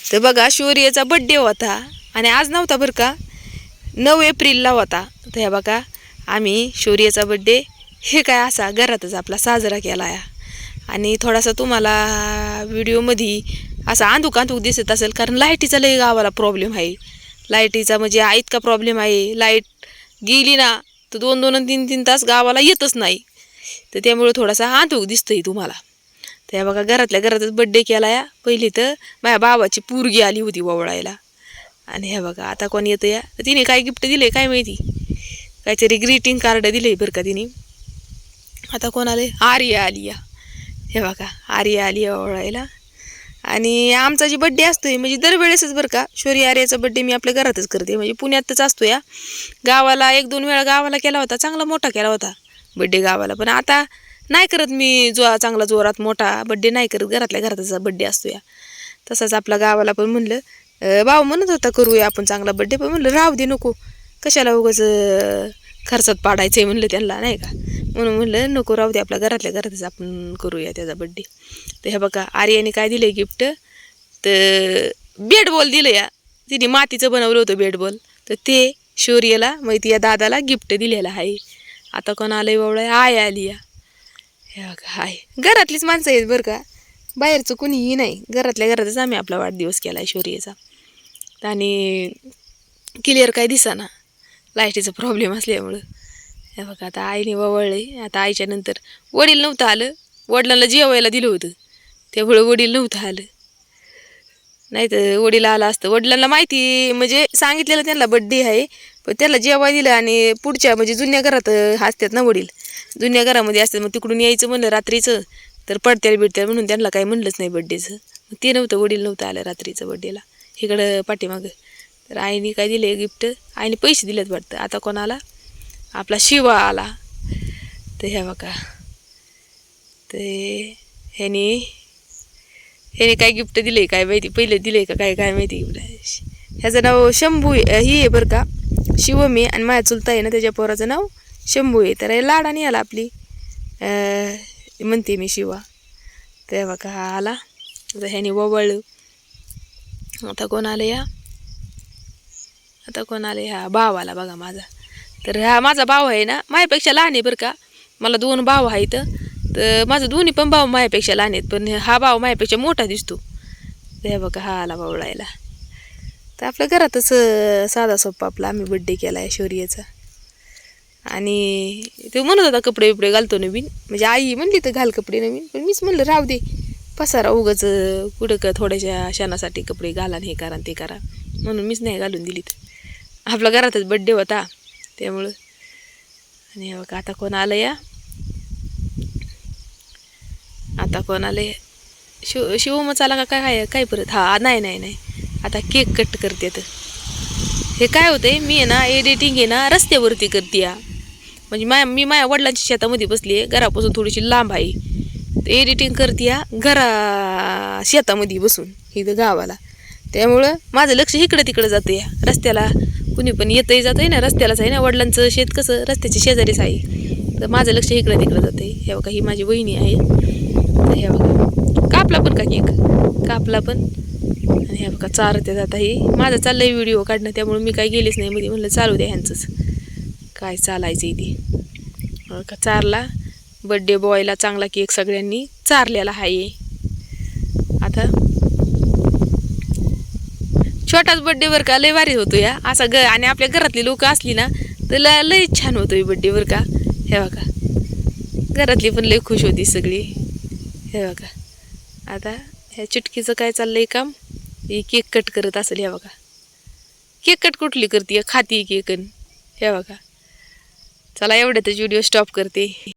तर बघा शौर्यचा बड्डे होता आणि आज नव्हता बरं का, 9 एप्रिलला होता. तर हे बघा आम्ही शौर्यचा बड्डे हे काय असा घरातच आपला साजरा केला आहे. आणि थोडासा तुम्हाला व्हिडिओमध्ये असा आंधूक दिसत असेल, कारण लाईटीचा लई गावाला प्रॉब्लेम आहे. लाईटीचा म्हणजे इतका प्रॉब्लेम आहे, लाईट गेली ना तर 2-2 आणि 3-3 तास गावाला येतच नाही. तर त्यामुळे थोडासा आंधूक दिसतंय तुम्हाला. तर बघा घरातल्या घरातच बड्डे केला या. पहिली तर माझ्या भावाची पोरगी आली होती ओवळायला. आणि हे बघा आता कोण येतं या, तिने काय गिफ्ट दिले काय माहिती, काहीतरी ग्रीटिंग कार्ड दिले बरं का तिने. आता कोण आले, आर्या आली या. हे बघा आर्या आली ओवळायला. आणि आमचा जे बड्डे असतोय म्हणजे दरवेळेसच बरं का, शौर्य आर्याचा बड्डे मी आपल्या घरातच करते, म्हणजे पुण्यातच असतो या. गावाला 1-2 वेळा गावाला केला होता, चांगला मोठा केला होता बड्डे गावाला. पण आता नाही करत मी चांगला जोरात मोठा बड्डे नाही करत, घरातल्या घरातच बड्डे असतो या. तसाच आपला गावाला पण म्हणलं, भाऊ म्हणत होता करूया आपण चांगला बड्डे, पण म्हणलं राहू दे नको, कशाला उगाच खर्चात पाडायचं आहे म्हणलं त्यांना, नाही का. म्हणून म्हणलं नको राहू दे, आपल्या घरातल्या घरातच आपण करूया त्याचा बड्डे. तर हे बघा आर्याने काय दिलं गिफ्ट, तर बॅट बॉल दिलं या. तिने मातीचं बनवलं होतं बॅट बॉल, तर ते शौर्यला माहिती या दादाला गिफ्ट दिलेलं आहे. आता कोण आलंय बावळा, आय आली या. हे बघा आय घरातलीच माणसं आहेत बरं का, बाहेरचं कुणीही नाही, घरातल्या घरातच आम्ही आपला वाढदिवस केला आहे शौर्याचा. आणि क्लिअर काय दिसाना लाईटीचा प्रॉब्लेम असल्यामुळं. हे बघा आता आईने वळले. आता आईच्या नंतर वडील नव्हतं आलं, वडिलांना जेवायला दिलं होतं त्यामुळं वडील नव्हतं आलं, नाही तर वडील आला असतं. वडिलांना माहिती म्हणजे सांगितलेलं त्यांना बड्डे आहे, पण त्याला जेवायला दिलं. आणि पुढच्या म्हणजे जुन्या घरात असतात ना वडील, जुन्या घरामध्ये असतात, मग तिकडून यायचं म्हणलं रात्रीचं तर पडत्याला बिडत्याला म्हणून त्यांना काही म्हणलंच नाही बड्डेचं. मग ते नव्हतं, वडील नव्हतं आलं रात्रीचं बड्डेला इकडं पाठीमागं. तर आईने काय दिले गिफ्ट, आईने पैसे दिलेत वाटतं. आता कोण आला, आपला शिवा आला. तर ह्या बघा, ते ह्याने काय गिफ्ट दिले काय माहिती, पहिले दिले का काय काय माहिती. ह्याचं नाव शंभू ही आहे बरं का, शिवम आहे. आणि माझ्या चुलता आहे ना त्याच्या पोराचं नाव शंभू आहे. तर लाडाने आला आपली म्हणते मी शिवा. तर बघा हा आला. आता ह्याने ववळलं. आता कोण आलं या, आता कोण आले, हा भाव आला बघा माझा. तर हा माझा भाव आहे ना, माझ्यापेक्षा लहान आहे बरं का. मला 2 भाव आहेत, तर माझं दोन्ही पण भाव माझ्यापेक्षा लहान आहेत, पण हा भाव माझ्यापेक्षा मोठा दिसतो. ते बघा हा आला भावळायला. तर आपल्या घरातच साधा सोपा आपला आम्ही बड्डे केला आहे शौर्याचा. आणि ते म्हणत होता कपडे बिपडे घालतो नवीन, म्हणजे आई म्हणली तर घाल कपडे नवीन, पण मीच म्हणलं राहू दे, पसारा उगाच कुठं का थोड्याशा क्षणासाठी कपडे घाला हे करा ते करा, म्हणून मीच नाही घालून दिलीत. आपल्या घरातच बड्डे होता त्यामुळं. आणि बघा आता कोण आलं या, आता कोण आले, शिवमच आला का काय काय परत. हा नाही आता केक कट करते. तर हे काय होतंय, मी आहे ना एडिटिंग आहे ना रस्त्यावरती करते या, म्हणजे मी माझ्या वडिलांच्या शेतामध्ये बसली आहे, घरापासून थोडीशी लांब आहे. तर एडिटिंग करते या शेतामध्ये बसून इथं गावाला. त्यामुळं माझं लक्ष इकडं तिकडं जातं या रस्त्याला. कुणी पण येतंय जातंय ना, रस्त्यालाच आहे ना, वडिलांचं शेत कसं रस्त्याच्या शेजारीच आहे, तर माझं लक्ष इकडं तिकडं जातं आहे. हे बघा ही माझी वहिनी आहे. तर हे बघा कापला पण का केक, कापला पण. आणि हे बघा चारते जाता ही माझं चाललंय व्हिडिओ काढणं, त्यामुळे मी काही गेलीच नाही मध्ये, म्हणलं चालू द्या ह्यांचंच काय चालायचं ते. का चारला बड्डे बॉयला चांगला केक सगळ्यांनी चारलेला आहे. आता छोटाच बड्डे बरं का, लय भारी होतो या असा आणि आपल्या घरातली लोक असली ना तर लय छान होतो बड्डे बरं का. हे बघा घरातली पण लय खुश होती सगळी. हे बघा आता ह्या चुटकीचं काय चाललंय काम, ही केक कट करत असेल. हे बघा केक कट कुठली करते, खाती केक. हे बघा चला एवढ्यातच व्हिडिओ स्टॉप करते.